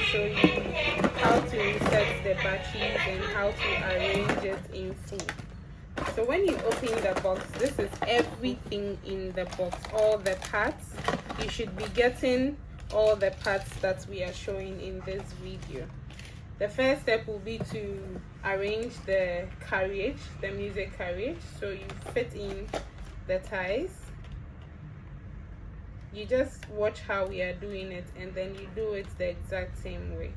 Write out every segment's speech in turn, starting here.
show you how to set the batteries and how to arrange it in full. So when you open the box, this is everything in the box, all the parts. You should be getting all the parts that we are showing in this video. The first step will be to arrange the carriage, the music carriage. So you fit in the ties. You just watch how we are doing it, and then you do it the exact same way.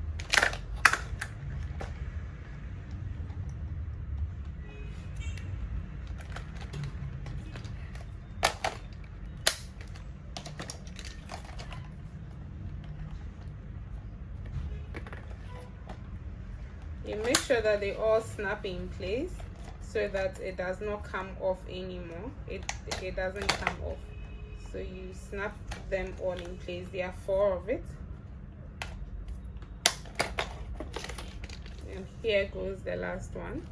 You make sure that they all snap in place so that it does not come off anymore. It doesn't come off. So you snap them all in place. There are 4 of it. And here goes the last one.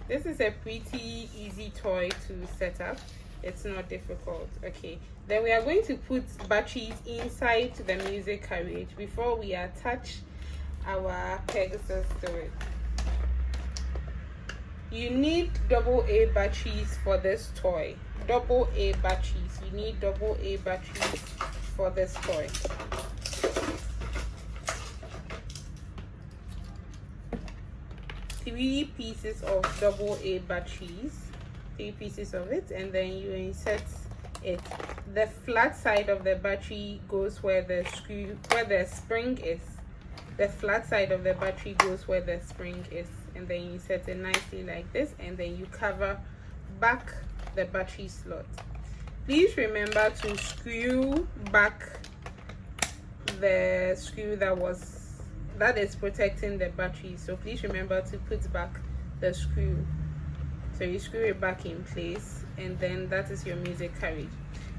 This is a pretty easy toy to set up. It's not difficult. Okay, then we are going to put batteries inside the music carriage before we attach our Pegasus to it. You need AA batteries for this toy. AA batteries. You need AA batteries for this toy. Three pieces of AA batteries. 3 pieces of it, and then you insert it. The flat side of the battery goes where the spring is. The flat side of the battery goes where the spring is, and then you set it nicely like this, and then you cover back the battery slot. Please remember to screw back the screw that is protecting the battery. So please remember to put back the screw. So you screw it back in place, and then that is your music carriage.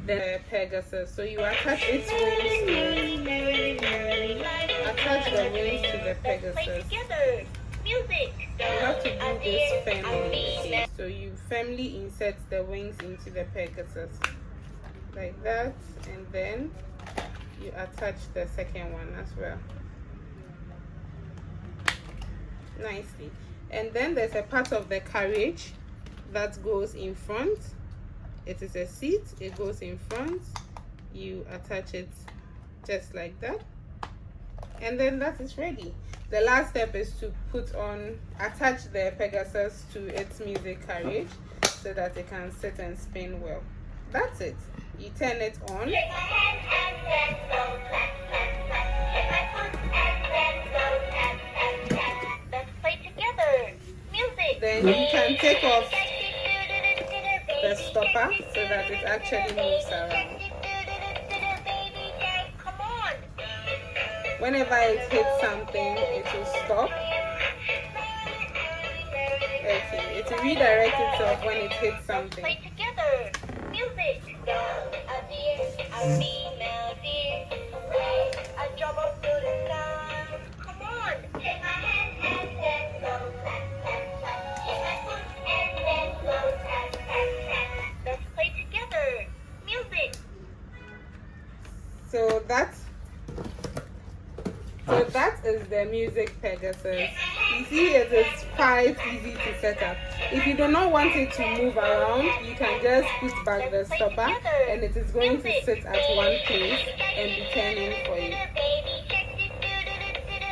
The Pegasus. So you attach its wings the wings to the Pegasus. You have to do this firmly. Okay? So you firmly insert the wings into the Pegasus like that, and then you attach the second one as well nicely. And then there's a part of the carriage that goes in front. It is a seat, it goes in front. You attach it just like that, and then that is ready. The last step is to attach the Pegasus to its music carriage so that it can sit and spin well. That's it. You turn it on. Let's play together. Music. Then you can take off the stopper so that it actually moves around. Come on. Whenever it hits something, it will stop. Okay, it will redirect itself when it hits something. Play together. Music. Come on. Take my hand and then go. Let's play together. Music. So that is the music Pegasus. You see, it is quite easy to set up. If you do not want it to move around, you can just put back the stopper, and it is going to sit at one place and be turning for you.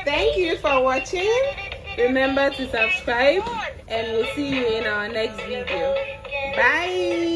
Thank you for watching. Remember to subscribe, and we'll see you in our next video. Bye.